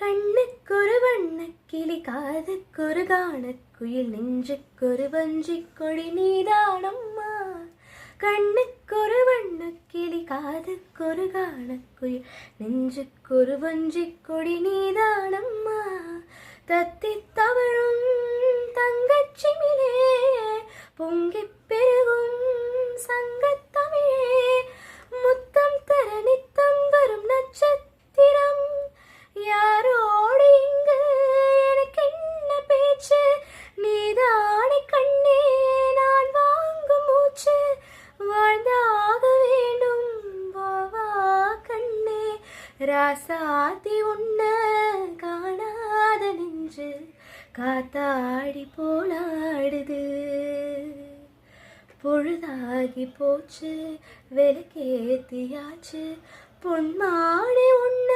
கண்ணுக்கொரு வண்ணக்கிளி காதுக்கொரு கானக்குயில் நெஞ்சுக்கொரு வஞ்சிக் கொடி நீதானம்மா. கண்ணுக்கொரு வண்ணக்கிளி காதுக்கொரு கானக்குயில் நெஞ்சுக்கொரு வஞ்சிக் கொடி நீதானம்மா. தத்தித் தவழும் தங்கச்சிமிழே பொங்கிப் பெருகும் சங்கத்தமிழே முத்தம் தர நித்தம் வரும் நட்சத்திரம் யாரோடு இங்கு எனக்கென்ன பேச்சு நீதானே கண்ணே நான் வாங்கும் மூச்சு வாழ்ந்தாக வேண்டும் வாவா கண்ணே ராசாத்தி உன்ன காணாத நெஞ்சு காத்தாடி போலாடுது பொழுதாகி போச்சு விளக்கேத்தியாச்சு பொன்மாடி உன்ன